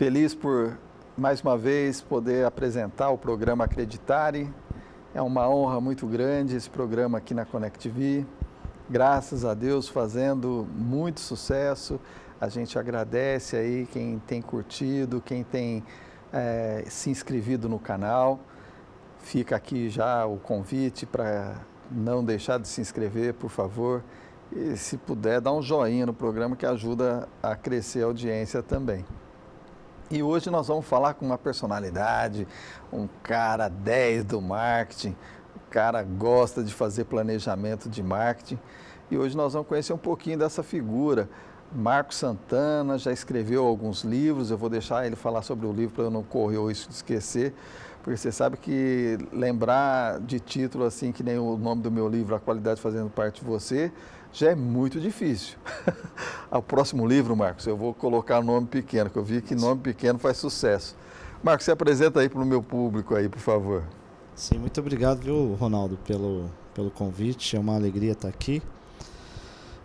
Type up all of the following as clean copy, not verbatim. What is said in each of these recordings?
Feliz por, mais uma vez, poder apresentar o programa Acreditare. É uma honra muito grande esse programa aqui na ConnectV. Graças a Deus, fazendo muito sucesso. A gente agradece aí quem tem curtido, quem tem se inscrevido no canal. Fica aqui já o convite para não deixar de se inscrever, por favor. E se puder, dá um joinha no programa que ajuda a crescer a audiência também. E hoje nós vamos falar com uma personalidade, um cara 10 do marketing, o cara gosta de fazer planejamento de marketing. E hoje nós vamos conhecer um pouquinho dessa figura. Marcos Santana já escreveu alguns livros, eu vou deixar ele falar sobre o livro para eu não correr ou isso de esquecer, porque você sabe que lembrar de título assim, que nem o nome do meu livro, A Qualidade Fazendo Parte de Você, já é muito difícil. O próximo livro, Marcos, eu vou colocar nome pequeno, que eu vi que nome pequeno faz sucesso. Marcos, se apresenta aí para o meu público aí, por favor. Sim, muito obrigado, viu, Ronaldo, pelo convite, é uma alegria estar aqui.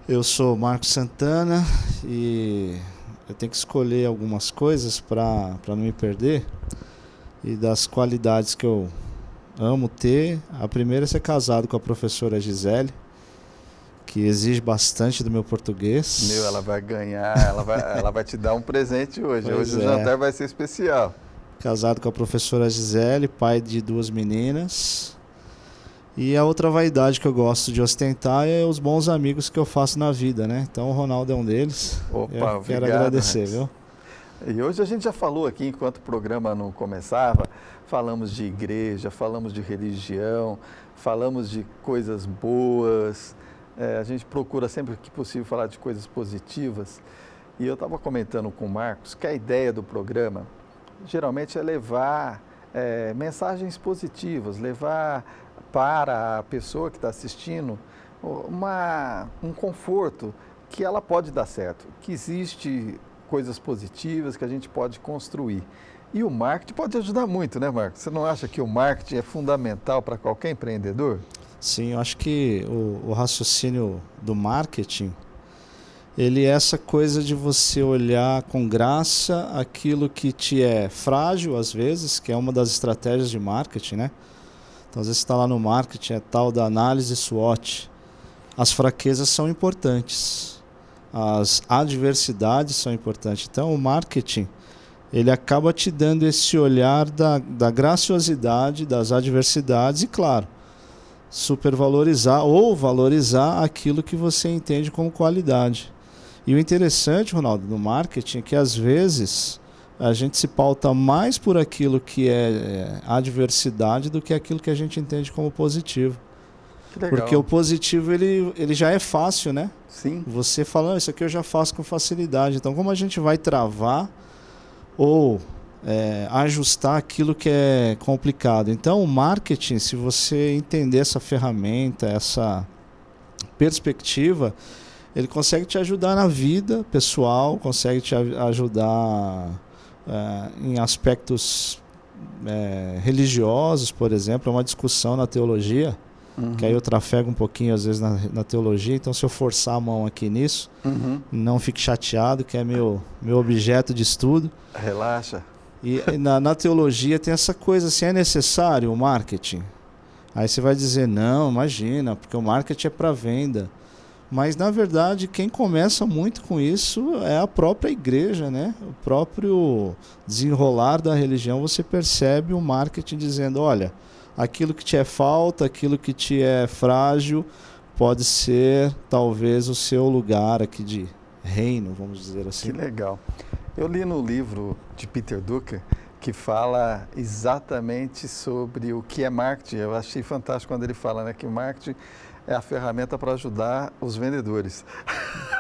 Eu sou Marcos Santana e eu tenho que escolher algumas coisas para não me perder. E das qualidades que eu amo ter, a primeira é ser casado com a professora Gisele, que exige bastante do meu português. Ela vai ganhar, ela vai te dar um presente hoje. Pois hoje o jantar vai ser especial. Casado com a professora Gisele, pai de 2 meninas. E a outra vaidade que eu gosto de ostentar é os bons amigos que eu faço na vida, né? Então o Ronaldo é um deles. Opa, eu quero obrigado, agradecer, Max. viu? E hoje a gente já falou aqui, enquanto o programa não começava, falamos de igreja, falamos de religião, falamos de coisas boas. A gente procura sempre que possível falar de coisas positivas. E eu estava comentando com o Marcos que a ideia do programa geralmente é levar mensagens positivas, levar para a pessoa que está assistindo um conforto que ela pode dar certo, que existe coisas positivas que a gente pode construir. E o marketing pode ajudar muito, né, Marcos? Você não acha que o marketing é fundamental para qualquer empreendedor? Sim, eu acho que o raciocínio do marketing, ele é essa coisa de você olhar com graça aquilo que te é frágil, às vezes, que é uma das estratégias de marketing, né? Então, às vezes você está lá no marketing, é tal da análise SWOT. As fraquezas são importantes, as adversidades são importantes. Então, o marketing, ele acaba te dando esse olhar da graciosidade, das adversidades e, claro, supervalorizar ou valorizar aquilo que você entende como qualidade. E o interessante, Ronaldo, no marketing é que às vezes a gente se pauta mais por aquilo que é adversidade do que aquilo que a gente entende como positivo. Que legal. Porque o positivo ele já é fácil, né? Sim. Você fala, isso aqui eu já faço com facilidade. Então, como a gente vai travar ou ajustar aquilo que é complicado? Então, o marketing, se você entender essa ferramenta, essa perspectiva, ele consegue te ajudar na vida pessoal, consegue te ajudar em aspectos religiosos, por exemplo. É uma discussão na teologia, que aí eu trafego um pouquinho às vezes na teologia, então se eu forçar a mão aqui nisso, não fique chateado, que é meu objeto de estudo. Relaxa. E na teologia tem essa coisa assim, é necessário o marketing? Aí você vai dizer, não, imagina, porque o marketing é para venda. Mas, na verdade, quem começa muito com isso é a própria igreja, né? O próprio desenrolar da religião, você percebe o marketing dizendo, olha, aquilo que te é falta, aquilo que te é frágil, pode ser, talvez, o seu lugar aqui de reino, vamos dizer assim. Que legal. Eu li no livro de Peter Drucker que fala exatamente sobre o que é marketing. Eu achei fantástico quando ele fala, né, que o marketing é a ferramenta para ajudar os vendedores.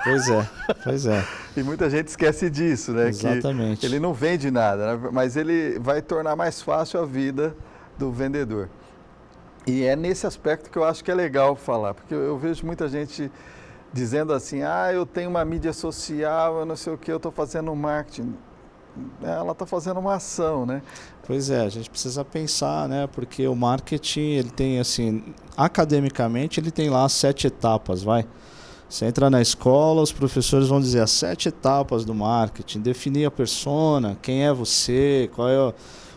Pois é. E muita gente esquece disso, né? Exatamente. Que ele não vende nada, né? Mas ele vai tornar mais fácil a vida do vendedor. E é nesse aspecto que eu acho que é legal falar, porque eu vejo muita gente dizendo assim, eu tenho uma mídia social, eu não sei o que, eu estou fazendo marketing. Ela está fazendo uma ação, né? Pois é, a gente precisa pensar, né? Porque o marketing, ele tem assim, academicamente, ele tem lá 7 etapas, vai. Você entra na escola, os professores vão dizer as 7 etapas do marketing, definir a persona, quem é você, qual é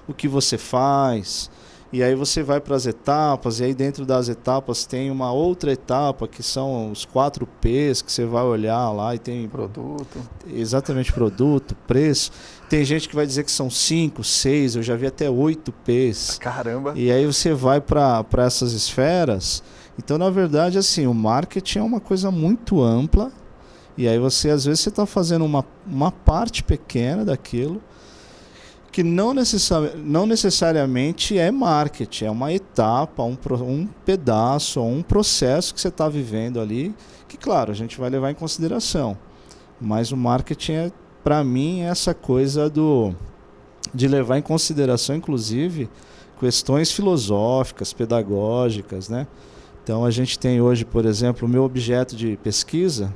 o que você faz. E aí você vai para as etapas, e aí dentro das etapas tem uma outra etapa, que são os 4 P's, que você vai olhar lá e tem... Produto. Exatamente, produto, preço. Tem gente que vai dizer que são 5, 6, eu já vi até 8 P's. Caramba! E aí você vai para essas esferas. Então, na verdade, assim, o marketing é uma coisa muito ampla. E aí você, às vezes, você está fazendo uma parte pequena daquilo, que não necessariamente é marketing, é uma etapa, um pedaço, um processo que você está vivendo ali, que, claro, a gente vai levar em consideração. Mas o marketing, para mim, é essa coisa de levar em consideração, inclusive, questões filosóficas, pedagógicas, né? Então, a gente tem hoje, por exemplo, o meu objeto de pesquisa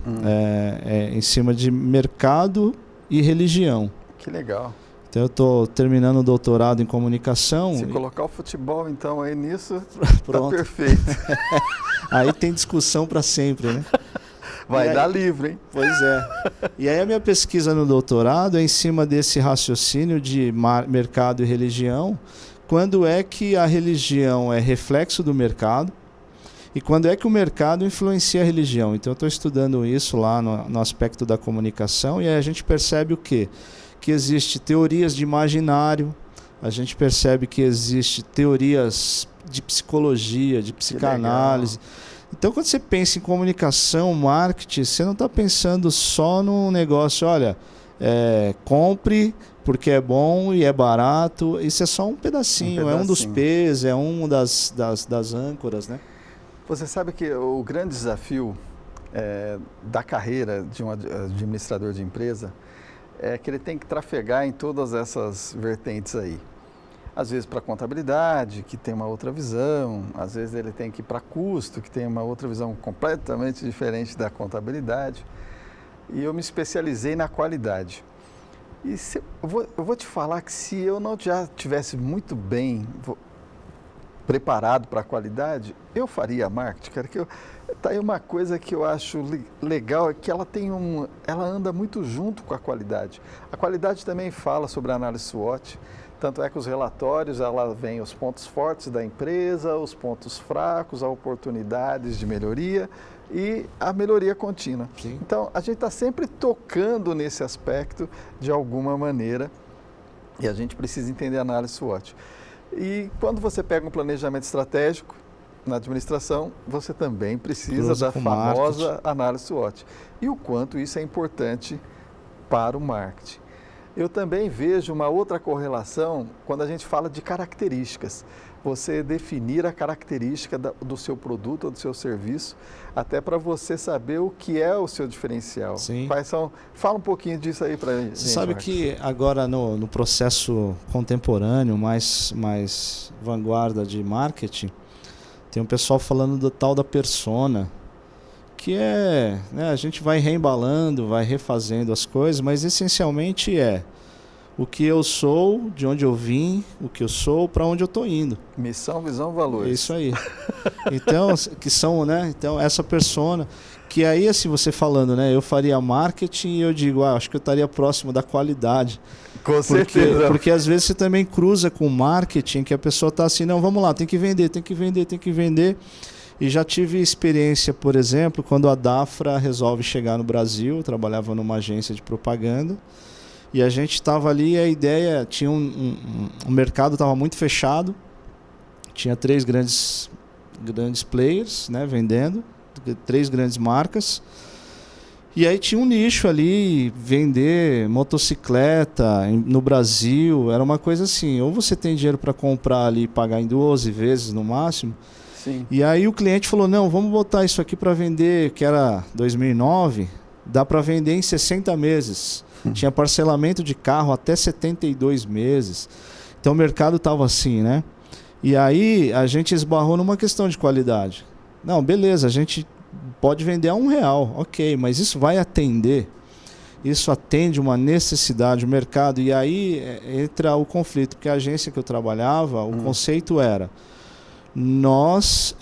é em cima de mercado e religião. Que legal. Então eu estou terminando o doutorado em comunicação. Se colocar o futebol, então, aí nisso, pronto. Tá perfeito. Aí tem discussão para sempre, né? Vai dar livre, hein? Pois é. E aí a minha pesquisa no doutorado é em cima desse raciocínio de mercado e religião. Quando é que a religião é reflexo do mercado e quando é que o mercado influencia a religião. Então eu estou estudando isso lá no aspecto da comunicação, e aí a gente percebe o quê? Que existe teorias de imaginário, a gente percebe que existe teorias de psicologia, de psicanálise. Então, quando você pensa em comunicação, marketing, você não está pensando só no negócio, olha, compre porque é bom e é barato. Isso é só um pedacinho, é um dos P's, é um das âncoras, né? Você sabe que o grande desafio da carreira de um administrador de empresa é que ele tem que trafegar em todas essas vertentes aí. Às vezes para contabilidade, que tem uma outra visão, às vezes ele tem que ir para custo, que tem uma outra visão completamente diferente da contabilidade. E eu me especializei na qualidade. E eu vou te falar que se eu não já tivesse muito bem preparado para a qualidade, eu faria marketing, cara. Tá aí uma coisa que eu acho legal, é que ela anda muito junto com a qualidade. A qualidade também fala sobre a análise SWOT, tanto é que os relatórios, ela vem os pontos fortes da empresa, os pontos fracos, as oportunidades de melhoria e a melhoria contínua. Sim. Então, a gente está sempre tocando nesse aspecto de alguma maneira, e a gente precisa entender a análise SWOT. E quando você pega um planejamento estratégico na administração, você também precisa da famosa análise SWOT. E o quanto isso é importante para o marketing. Eu também vejo uma outra correlação quando a gente fala de características. Você definir a característica do seu produto ou do seu serviço, até para você saber o que é o seu diferencial. Sim. Quais são? Fala um pouquinho disso aí para a gente. Você sabe que agora no processo contemporâneo, mais vanguarda de marketing, tem um pessoal falando do tal da persona, que a gente vai reembalando, vai refazendo as coisas, mas essencialmente o que eu sou, de onde eu vim, o que eu sou, para onde eu estou indo. Missão, visão, valores. É isso aí. Então, que são, né? Então, essa persona, que aí, assim, você falando, né? Eu faria marketing e eu digo, acho que eu estaria próximo da qualidade. Com certeza. Porque às vezes você também cruza com marketing, que a pessoa está assim, não, vamos lá, tem que vender. E já tive experiência, por exemplo, quando a Dafra resolve chegar no Brasil, eu trabalhava numa agência de propaganda, e a gente estava ali, a ideia, tinha o mercado estava muito fechado, tinha 3 grandes players, né, vendendo, 3 grandes marcas, e aí tinha um nicho ali, vender motocicleta no Brasil, era uma coisa assim, ou você tem dinheiro para comprar ali e pagar em 12 vezes no máximo. Sim. E aí o cliente falou, não, vamos botar isso aqui para vender, que era 2009, dá para vender em 60 meses. Tinha parcelamento de carro até 72 meses. Então o mercado estava assim, né? E aí a gente esbarrou numa questão de qualidade. Não, beleza, a gente pode vender a R$1, ok, mas isso vai atender? Isso atende uma necessidade do mercado? E aí entra o conflito, porque a agência que eu trabalhava, o conceito era... Nós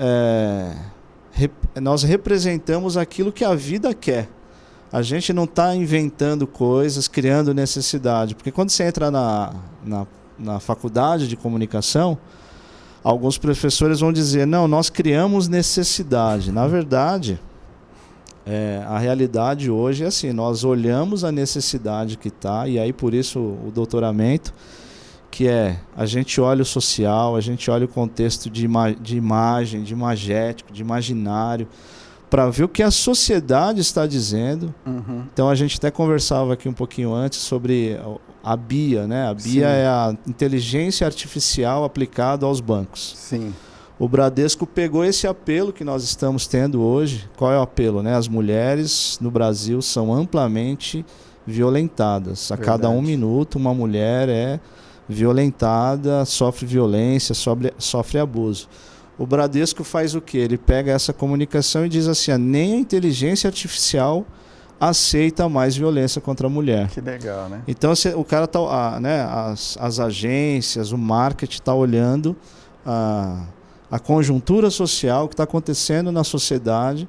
nós representamos aquilo que a vida quer. A gente não está inventando coisas, criando necessidade. Porque quando você entra na faculdade de comunicação, alguns professores vão dizer, não, nós criamos necessidade. Na verdade, a realidade hoje é assim, nós olhamos a necessidade que está, e aí por isso o doutoramento, que a gente olha o social, a gente olha o contexto de imagem, de imagético, de imaginário, para ver o que a sociedade está dizendo. Uhum. Então a gente até conversava aqui um pouquinho antes sobre a BIA, né? A BIA é a inteligência artificial aplicada aos bancos. Sim. O Bradesco pegou esse apelo que nós estamos tendo hoje. Qual é o apelo, né? As mulheres no Brasil são amplamente violentadas. A cada 1 minuto uma mulher é violentada, sofre violência, sofre abuso. O Bradesco faz o quê? Ele pega essa comunicação e diz assim, nem a inteligência artificial aceita mais violência contra a mulher. Que legal, né? Então o cara tá, né, as agências, o marketing está olhando a conjuntura social que está acontecendo na sociedade.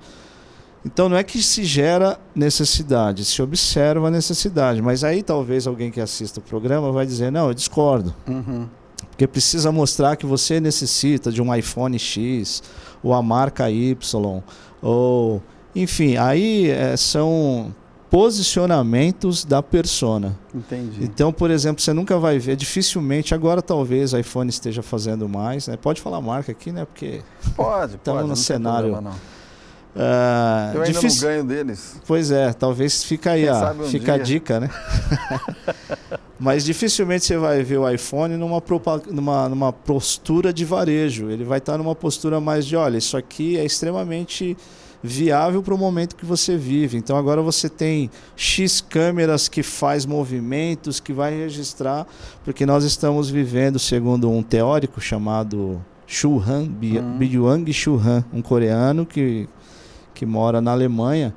Então não é que se gera necessidade, se observa a necessidade. Mas aí talvez alguém que assista o programa vai dizer, não, eu discordo. Uhum. Porque precisa mostrar que você necessita de um iPhone X, ou a marca Y, ou... Enfim, aí são posicionamentos da persona. Entendi. Então, por exemplo, você nunca vai ver, dificilmente, agora talvez a iPhone esteja fazendo mais, né? Pode falar marca aqui, né? Porque estamos no cenário... Eu ainda não ganho deles. Pois é, talvez fica aí, fica a dica, né? Mas dificilmente você vai ver o iPhone numa postura de varejo. Ele vai estar numa postura mais de, olha, isso aqui é extremamente viável para o momento que você vive. Então agora você tem X câmeras que faz movimentos, que vai registrar, porque nós estamos vivendo, segundo um teórico chamado Shu Han, Byung Chul Han, um coreano que mora na Alemanha,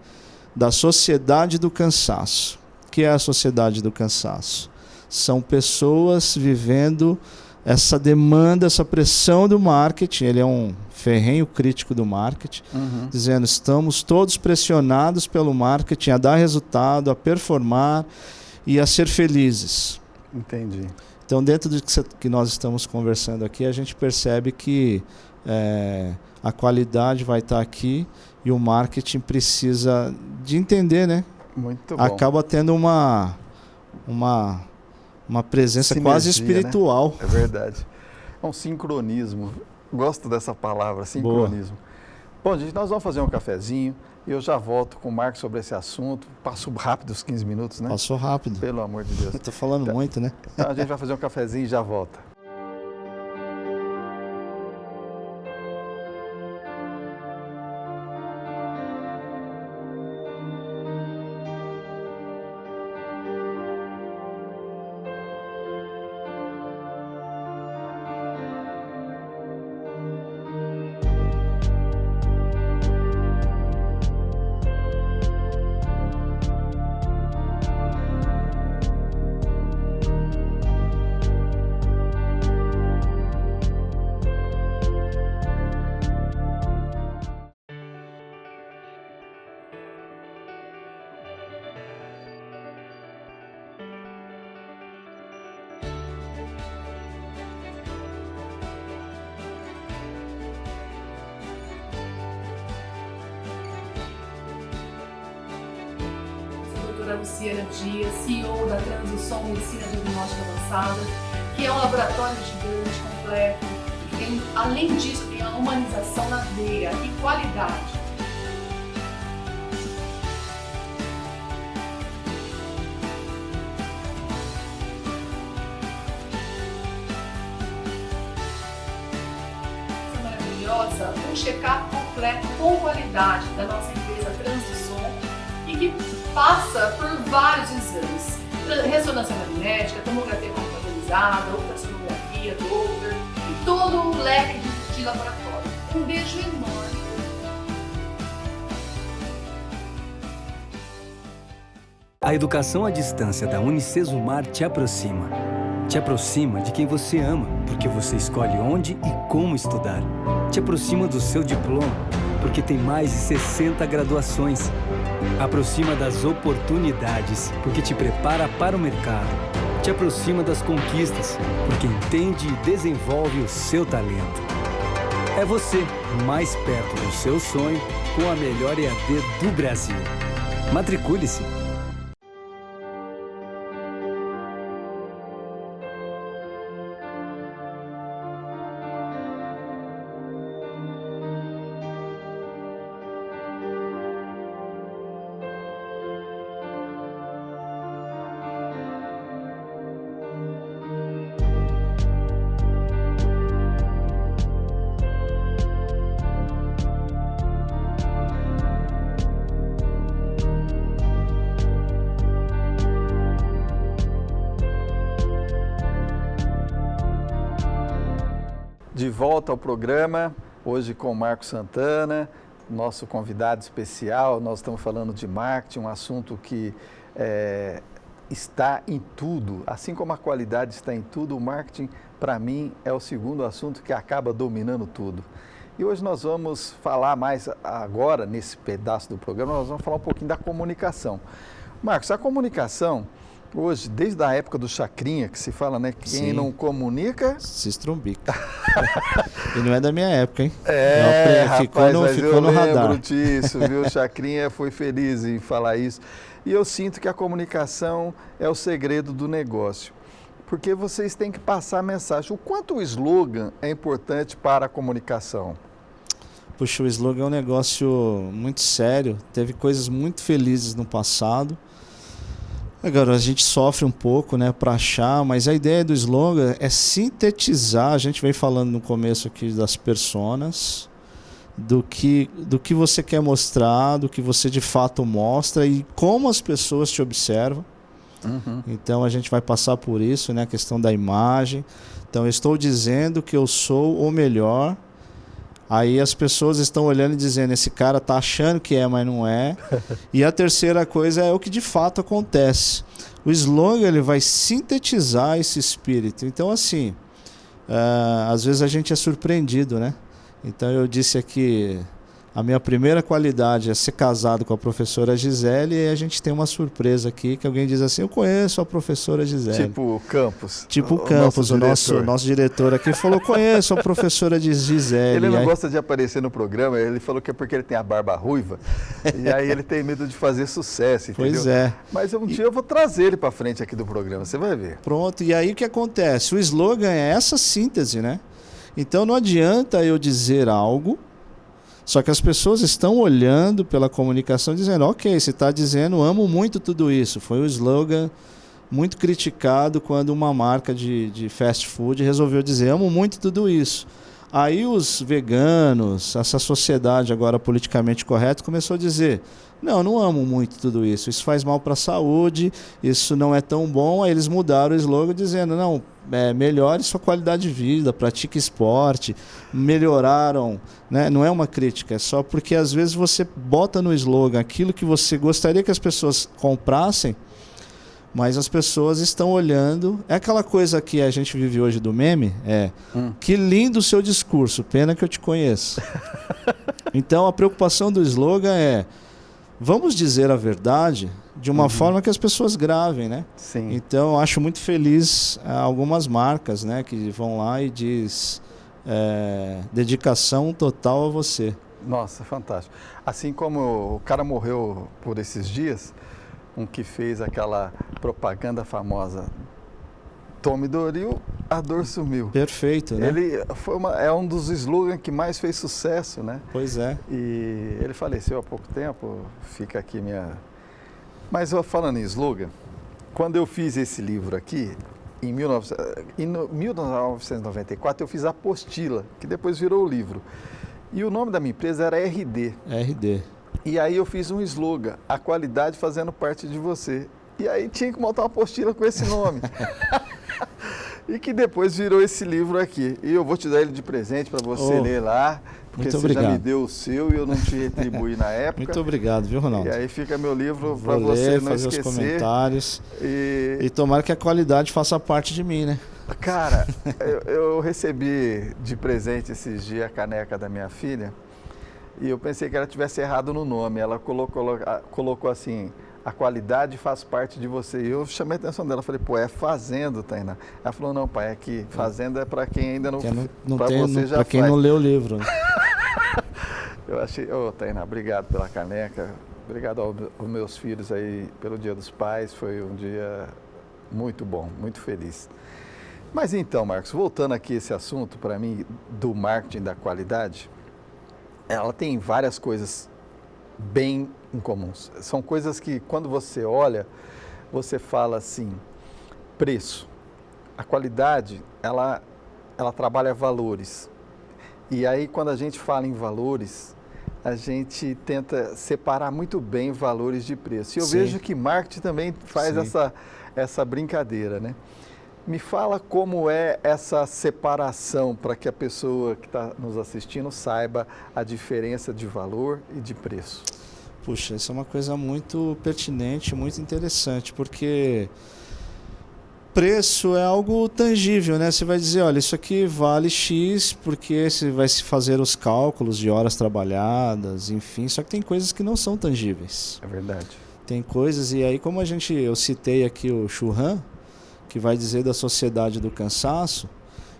da sociedade do cansaço. O que é a sociedade do cansaço? São pessoas vivendo essa demanda, essa pressão do marketing. Ele é um ferrenho crítico do marketing, dizendo, estamos todos pressionados pelo marketing a dar resultado, a performar e a ser felizes. Entendi. Então, dentro do que nós estamos conversando aqui, a gente percebe que a qualidade vai estar aqui e o marketing precisa de entender, né? Muito bom. Acaba tendo uma presença Sinergia, quase espiritual. Né? É verdade. É um sincronismo. Gosto dessa palavra, sincronismo. Boa. Bom, gente, nós vamos fazer um cafezinho e eu já volto com o Marcos sobre esse assunto. Passo rápido os 15 minutos, né? Passou rápido. Pelo amor de Deus. Eu tô falando muito, né? Então a gente vai fazer um cafezinho e já volta. Luciana Dias, CEO da Transição Medicina Diagnóstica Avançada, que é um laboratório gigante, completo, que tem, além disso, tem a humanização na veia e qualidade. Essa maravilhosa, um check-up completo com qualidade da nossa empresa Transição e que passa por vários exames, ressonância magnética, tomografia computadorizada, ultrassonografia, Doppler e todo o leque de laboratório. Um beijo enorme. A educação à distância da Unicesumar te aproxima. Te aproxima de quem você ama, porque você escolhe onde e como estudar. Te aproxima do seu diploma, porque tem mais de 60 graduações. Aproxima das oportunidades, porque te prepara para o mercado. Te aproxima das conquistas, porque entende e desenvolve o seu talento. É você, mais perto do seu sonho, com a melhor EAD do Brasil. Matricule-se! De volta ao programa, hoje com o Marcos Santana, nosso convidado especial. Nós estamos falando de marketing, um assunto que está em tudo. Assim como a qualidade está em tudo, o marketing, para mim, é o segundo assunto que acaba dominando tudo. E hoje nós vamos falar mais agora, nesse pedaço do programa, nós vamos falar um pouquinho da comunicação. Marcos, a comunicação... Hoje, desde a época do Chacrinha, que se fala, né? Quem Sim. não comunica... Se estrumbica. E não é da minha época, hein? Ficou no radar. Lembro disso, viu? O Chacrinha foi feliz em falar isso. E eu sinto que a comunicação é o segredo do negócio. Porque vocês têm que passar a mensagem. O quanto o slogan é importante para a comunicação? Puxa, o slogan é um negócio muito sério. Teve coisas muito felizes no passado. Agora, a gente sofre um pouco, né, para achar, mas a ideia do slogan é sintetizar, a gente vem falando no começo aqui das personas, do que você quer mostrar, do que você de fato mostra e como as pessoas te observam. Uhum. Então, a gente vai passar por isso, né, a questão da imagem. Então, eu estou dizendo que eu sou o melhor. Aí as pessoas estão olhando e dizendo, esse cara está achando que é, mas não é. E a terceira coisa é o que de fato acontece. O slogan ele vai sintetizar esse espírito. Então, assim, às vezes a gente é surpreendido, né? Então, eu disse aqui, a minha primeira qualidade é ser casado com a professora Gisele, e a gente tem uma surpresa aqui, que alguém diz assim, eu conheço a professora Gisele. Tipo o Campos. Tipo o Campos, o nosso diretor aqui falou, conheço a professora Gisele. Ele não gosta de aparecer no programa, ele falou que é porque ele tem a barba ruiva, e aí ele tem medo de fazer sucesso, entendeu? Pois é. Mas um dia eu vou trazer ele para frente aqui do programa, você vai ver. Pronto, e aí o que acontece? O slogan é essa síntese, né? Então não adianta eu dizer algo, só que as pessoas estão olhando pela comunicação dizendo, ok, você está dizendo, amo muito tudo isso. Foi um slogan muito criticado quando uma marca de fast food resolveu dizer, amo muito tudo isso. Aí os veganos, essa sociedade agora politicamente correta, começou a dizer, não amo muito tudo isso, isso faz mal para a saúde, isso não é tão bom. Aí eles mudaram o slogan dizendo, não, melhore sua qualidade de vida, pratique esporte, melhoraram, né? Não é uma crítica, é só porque às vezes você bota no slogan aquilo que você gostaria que as pessoas comprassem, mas as pessoas estão olhando. É aquela coisa que a gente vive hoje do meme, que lindo o seu discurso, pena que eu te conheço. Então a preocupação do slogan é, vamos dizer a verdade de uma forma que as pessoas gravem, né? Sim. Então eu acho muito feliz algumas marcas, né, que vão lá e diz dedicação total a você. Nossa, fantástico. Assim como o cara morreu por esses dias, um que fez aquela propaganda famosa, tome Doril, a dor sumiu. Perfeito, né? Ele é um dos slogans que mais fez sucesso, né? Pois é. E ele faleceu há pouco tempo, fica aqui minha... Mas falando em slogan, quando eu fiz esse livro aqui, em 1994, eu fiz a apostila, que depois virou o livro. E o nome da minha empresa era RD. RD. E aí eu fiz um slogan, a qualidade fazendo parte de você. E aí tinha que montar uma apostila com esse nome. e que depois virou esse livro aqui. E eu vou te dar ele de presente para você ler lá, porque você já me deu o seu e eu não te retribuí na época. Muito obrigado, viu, Ronaldo? E aí fica meu livro para Vou você ler, não fazer esquecer. os comentários. E tomara que a qualidade faça parte de mim, né? cara, eu recebi de presente esses dias a caneca da minha filha e eu pensei que ela tivesse errado no nome. Ela colocou assim: a qualidade faz parte de você. E eu chamei a atenção dela, falei, pô, é fazendo, Tainá. Ela falou, não, pai, é que fazendo é para quem ainda não para você já para quem não leu o livro. Né? Eu achei, Tainá, obrigado pela caneca, obrigado aos meus filhos aí pelo Dia dos Pais, foi um dia muito bom, muito feliz. Mas então, Marcos, voltando aqui esse assunto para mim do marketing da qualidade, ela tem várias coisas bem incomuns. São coisas que quando você olha, você fala assim, preço. A qualidade, ela trabalha valores. E aí quando a gente fala em valores, a gente tenta separar muito bem valores de preço. E eu vejo que marketing também faz essa brincadeira, né? Me fala como é essa separação para que a pessoa que está nos assistindo saiba a diferença de valor e de preço. Puxa, isso é uma coisa muito pertinente, muito interessante, porque preço é algo tangível, né? Você vai dizer, olha, isso aqui vale X, porque você vai se fazer os cálculos de horas trabalhadas, enfim, só que tem coisas que não são tangíveis. É verdade. Tem coisas, e aí como eu citei aqui o Churran, que vai dizer da sociedade do cansaço,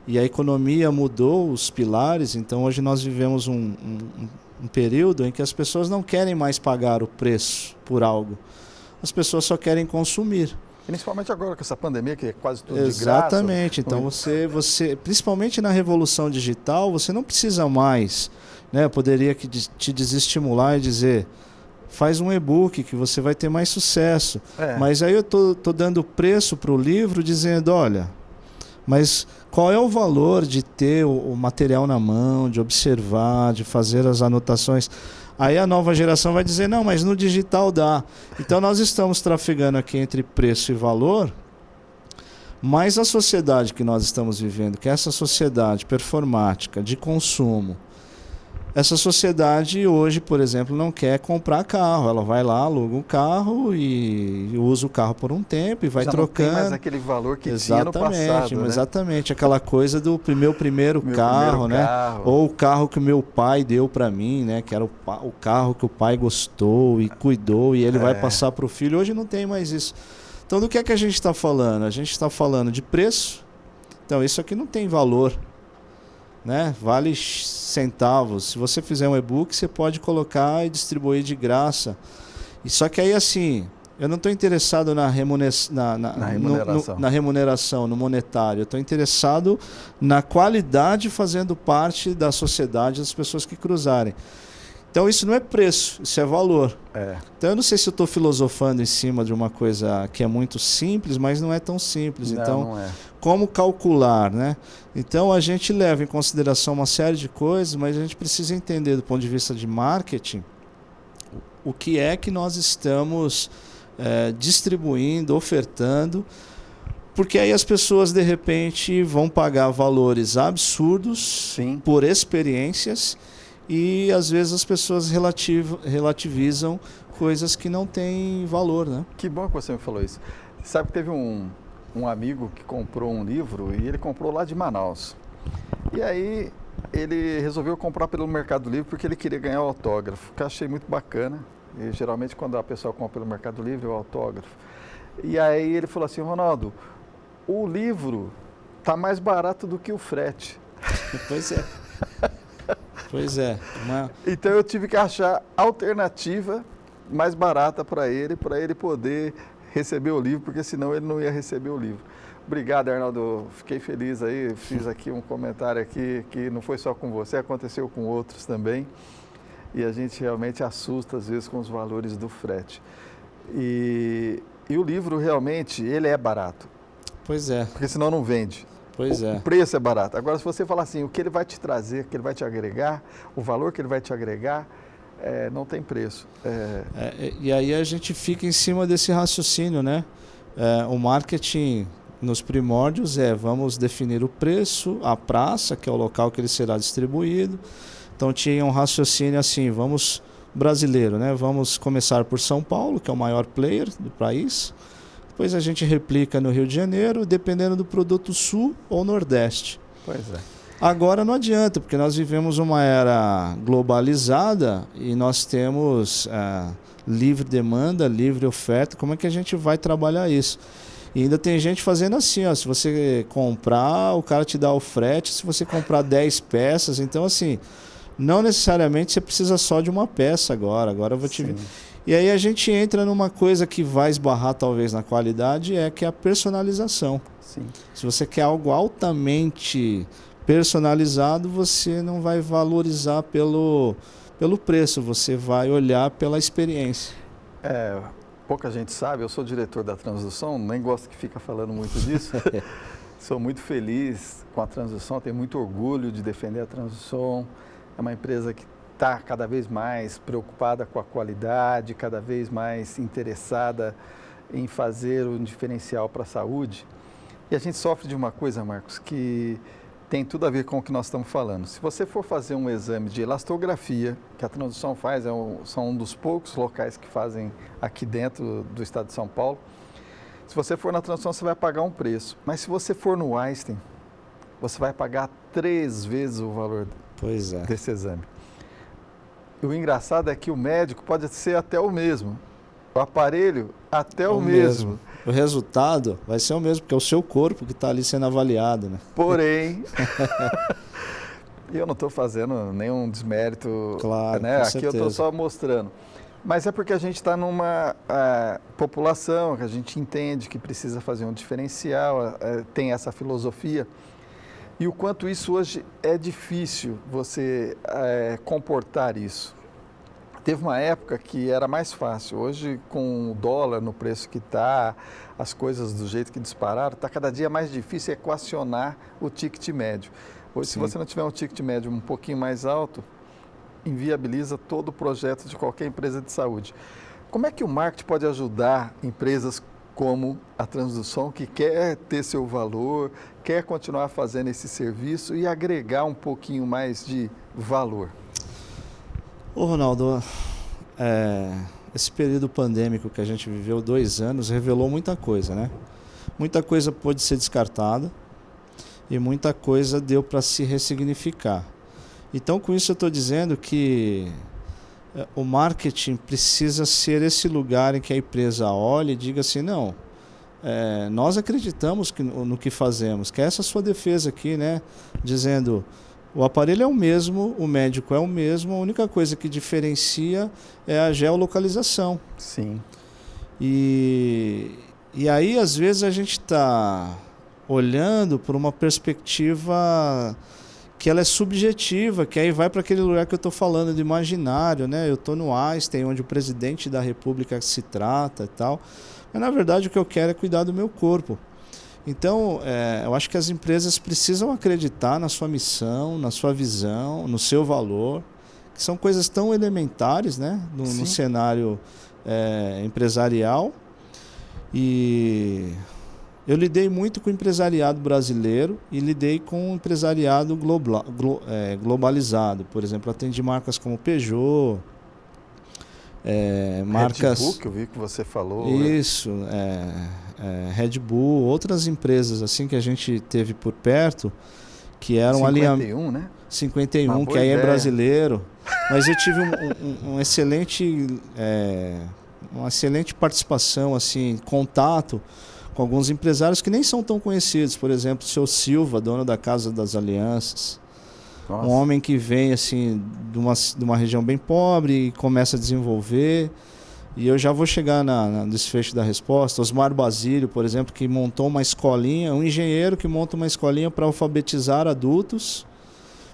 e a economia mudou os pilares, então hoje nós vivemos um período em que as pessoas não querem mais pagar o preço por algo, as pessoas só querem consumir. Principalmente agora com essa pandemia que é quase tudo de graça. Exatamente, então você, principalmente na revolução digital, você não precisa mais, né? Eu poderia te desestimular e dizer, faz um e-book que você vai ter mais sucesso. Mas aí eu tô dando preço para o livro dizendo, olha, mas qual é o valor de ter o material na mão, de observar, de fazer as anotações? Aí a nova geração vai dizer, não, mas no digital dá. Então nós estamos trafegando aqui entre preço e valor, mas a sociedade que nós estamos vivendo, que é essa sociedade performática, de consumo, essa sociedade hoje, por exemplo, não quer comprar carro. Ela vai lá, aluga um carro e usa o carro por um tempo e vai trocando. Não tem mais aquele valor que tinha no passado, né? Exatamente, aquela coisa do meu primeiro carro, né? Ou o carro que o meu pai deu para mim, né? Que era o carro que o pai gostou e cuidou e ele vai passar para o filho. Hoje não tem mais isso. Então, do que é que a gente está falando? A gente está falando de preço. Então, isso aqui não tem valor, né? Vale centavos. Se você fizer um e-book, você pode colocar e distribuir de graça. E só que aí, assim, eu não estou interessado na remuneração, no monetário. Eu estou interessado na qualidade fazendo parte da sociedade das pessoas que cruzarem. Então isso não é preço, isso é valor. Então eu não sei se eu estou filosofando em cima de uma coisa que é muito simples, mas não é tão simples. Então, como calcular, né? Então a gente leva em consideração uma série de coisas, mas a gente precisa entender do ponto de vista de marketing o que é que nós estamos distribuindo, ofertando, porque aí as pessoas de repente vão pagar valores absurdos por experiências. E às vezes as pessoas relativizam coisas que não têm valor, né? Que bom que você me falou isso. Sabe que teve um amigo que comprou um livro e ele comprou lá de Manaus. E aí ele resolveu comprar pelo Mercado Livre porque ele queria ganhar o autógrafo, que eu achei muito bacana. E geralmente quando a pessoa compra pelo Mercado Livre é o autógrafo. E aí ele falou assim, Ronaldo, o livro tá mais barato do que o frete. Pois é. Pois é. Então eu tive que achar alternativa mais barata para ele poder receber o livro, porque senão ele não ia receber o livro. Obrigado, Arnaldo. Fiquei feliz aí. Fiz aqui um comentário aqui que não foi só com você, aconteceu com outros também. E a gente realmente assusta às vezes com os valores do frete. E o livro realmente, ele é barato. Pois é. Porque senão não vende. O preço é barato. Agora, se você falar assim, o que ele vai te trazer, o que ele vai te agregar, o valor que ele vai te agregar, não tem preço. E aí a gente fica em cima desse raciocínio, né? O marketing, nos primórdios vamos definir o preço, a praça, que é o local que ele será distribuído. Então tinha um raciocínio assim, brasileiro, né? Vamos começar por São Paulo, que é o maior player do país. Depois a gente replica no Rio de Janeiro, dependendo do produto sul ou nordeste. Pois é. Agora não adianta, porque nós vivemos uma era globalizada e nós temos livre demanda, livre oferta. Como é que a gente vai trabalhar isso? E ainda tem gente fazendo assim, ó, se você comprar, o cara te dá o frete, se você comprar 10 peças. Então, assim, não necessariamente você precisa só de uma peça agora. Agora eu vou te... E aí a gente entra numa coisa que vai esbarrar talvez na qualidade, que é a personalização. Sim. Se você quer algo altamente personalizado, você não vai valorizar pelo preço, você vai olhar pela experiência. Pouca gente sabe, eu sou diretor da Transdução, nem gosto que fica falando muito disso. Sou muito feliz com a Transdução, tenho muito orgulho de defender a Transdução. É uma empresa que está cada vez mais preocupada com a qualidade, cada vez mais interessada em fazer um diferencial para a saúde. E a gente sofre de uma coisa, Marcos, que tem tudo a ver com o que nós estamos falando. Se você for fazer um exame de elastografia, que a Transdução faz, são um dos poucos locais que fazem aqui dentro do estado de São Paulo. Se você for na Transdução, você vai pagar um preço. Mas se você for no Einstein, você vai pagar 3 vezes o valor desse exame. E o engraçado é que o médico pode ser até o mesmo. O aparelho até o mesmo. O resultado vai ser o mesmo, porque é o seu corpo que está ali sendo avaliado, né? Porém, eu não estou fazendo nenhum desmérito, claro, né? Aqui certeza. eu estou só mostrando. Mas é porque a gente está numa população que a gente entende que precisa fazer um diferencial, tem essa filosofia. E o quanto isso hoje é difícil você comportar isso. Teve uma época que era mais fácil. Hoje, com o dólar no preço que está, as coisas do jeito que dispararam, está cada dia mais difícil equacionar o ticket médio. Hoje, se você não tiver um ticket médio um pouquinho mais alto, inviabiliza todo o projeto de qualquer empresa de saúde. Como é que o marketing pode ajudar empresas como a Transdução, que quer ter seu valor, quer continuar fazendo esse serviço e agregar um pouquinho mais de valor? Ô Ronaldo, esse período pandêmico que a gente viveu 2 anos revelou muita coisa, né? Muita coisa pôde ser descartada e muita coisa deu para se ressignificar. Então, com isso eu estou dizendo que o marketing precisa ser esse lugar em que a empresa olhe e diga assim, não, nós acreditamos no que fazemos, que é essa sua defesa aqui, né? Dizendo... O aparelho é o mesmo, o médico é o mesmo, a única coisa que diferencia é a geolocalização. Sim. E aí, às vezes, a gente está olhando por uma perspectiva que ela é subjetiva, que aí vai para aquele lugar que eu estou falando, de imaginário, né? Eu estou no Einstein, onde o presidente da República se trata e tal, mas, na verdade, o que eu quero é cuidar do meu corpo. Então, eu acho que as empresas precisam acreditar na sua missão, na sua visão, no seu valor, que são coisas tão elementares, né, no cenário empresarial. E eu lidei muito com o empresariado brasileiro e lidei com o empresariado globalizado. Por exemplo, atendi marcas como Peugeot, marcas... Red Bull, que eu vi que você falou. Isso, Red Bull, outras empresas assim que a gente teve por perto, que eram 51, né? 51, que aí é brasileiro. Mas eu tive uma excelente participação, assim, contato com alguns empresários que nem são tão conhecidos. Por exemplo, o seu Silva, dono da Casa das Alianças. Nossa. Um homem que vem assim de uma região bem pobre e começa a desenvolver. E eu já vou chegar no desfecho da resposta. Osmar Basílio, por exemplo, que montou uma escolinha, um engenheiro que monta uma escolinha para alfabetizar adultos,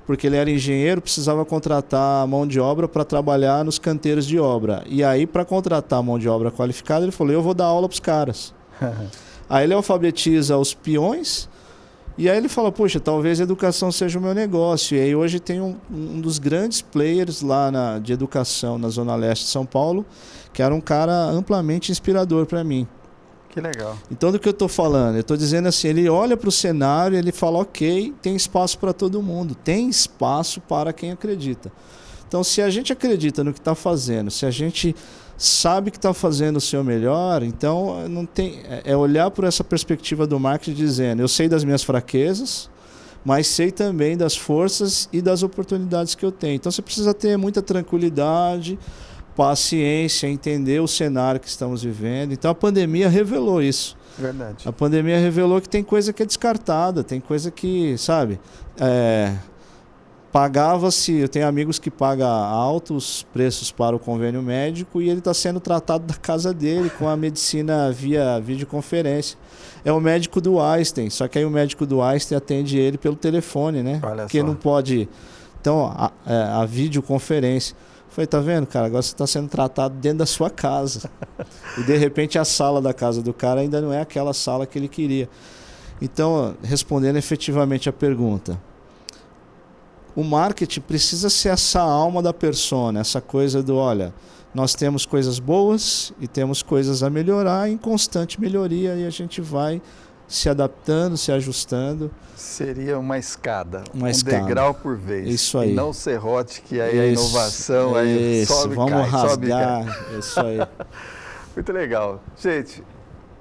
porque ele era engenheiro, precisava contratar mão de obra para trabalhar nos canteiros de obra. E aí, para contratar mão de obra qualificada, ele falou, eu vou dar aula para os caras. Aí ele alfabetiza os peões, e aí ele fala, poxa, talvez a educação seja o meu negócio. E aí hoje tem um dos grandes players lá de educação na Zona Leste de São Paulo, que era um cara amplamente inspirador para mim. Que legal. Então, do que eu estou falando? Eu estou dizendo assim, ele olha para o cenário, ele fala, ok, tem espaço para todo mundo, tem espaço para quem acredita. Então, se a gente acredita no que está fazendo, se a gente sabe que está fazendo o seu melhor, então não tem, é olhar por essa perspectiva do marketing dizendo, eu sei das minhas fraquezas, mas sei também das forças e das oportunidades que eu tenho. Então, você precisa ter muita tranquilidade, paciência, entender o cenário que estamos vivendo. Então a pandemia revelou isso. Verdade. A pandemia revelou que tem coisa que é descartada, tem coisa que, sabe, pagava-se, eu tenho amigos que pagam altos preços para o convênio médico e ele está sendo tratado da casa dele com a medicina via videoconferência. É o médico do Einstein, só que aí o médico do Einstein atende ele pelo telefone, né? Olha Porque só. não pode. Então, a videoconferência. Falei, tá vendo, cara? Agora você está sendo tratado dentro da sua casa. E de repente a sala da casa do cara ainda não é aquela sala que ele queria. Então, respondendo efetivamente a pergunta, o marketing precisa ser essa alma da persona, essa coisa do, olha, nós temos coisas boas e temos coisas a melhorar em constante melhoria e a gente vai se adaptando, se ajustando. Seria uma escada, escada. Degrau por vez. Isso aí. E não serrote, que aí a inovação, aí sobe, vamos cai, rasgar, sobe, cai. isso aí. Muito legal. Gente,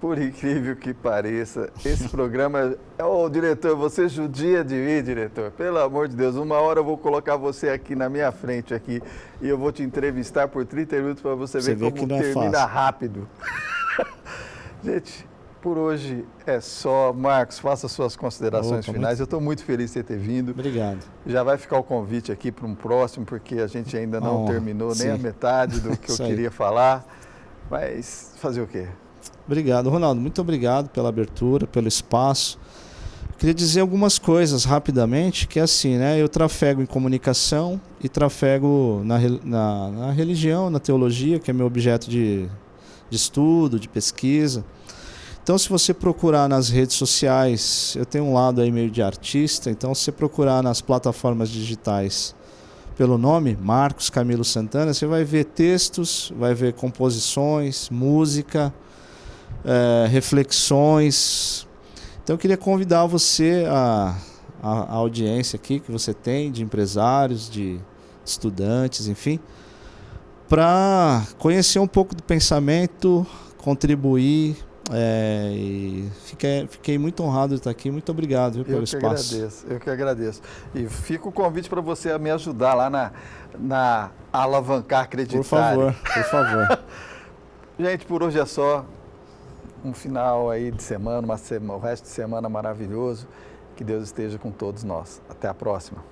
por incrível que pareça, esse programa... Ô, diretor, você judia de mim, diretor. Pelo amor de Deus, uma hora eu vou colocar você aqui na minha frente aqui e eu vou te entrevistar por 30 minutos para você ver como termina rápido. Gente... Por hoje é só. Marcos, faça suas considerações finais. Eu estou muito feliz de ter vindo. Obrigado. Já vai ficar o convite aqui para um próximo, porque a gente ainda não terminou nem a metade do que eu queria falar. Mas fazer o quê? Obrigado, Ronaldo. Muito obrigado pela abertura, pelo espaço. Queria dizer algumas coisas rapidamente, que é assim, né? Eu trafego em comunicação e trafego na religião, na teologia, que é meu objeto de estudo, de pesquisa. Então, se você procurar nas redes sociais, eu tenho um lado aí meio de artista, então se você procurar nas plataformas digitais pelo nome, Marcos Camilo Santana, você vai ver textos, vai ver composições, música, reflexões. Então, eu queria convidar você, a audiência aqui que você tem, de empresários, de estudantes, enfim, para conhecer um pouco do pensamento, contribuir. E fiquei muito honrado de estar aqui. Muito obrigado pelo espaço. Eu que agradeço. E fica o convite para você me ajudar lá na Alavancar Acreditário. Por favor. Gente, por hoje é só. Um final aí de semana, o resto de semana maravilhoso. Que Deus esteja com todos nós. Até a próxima.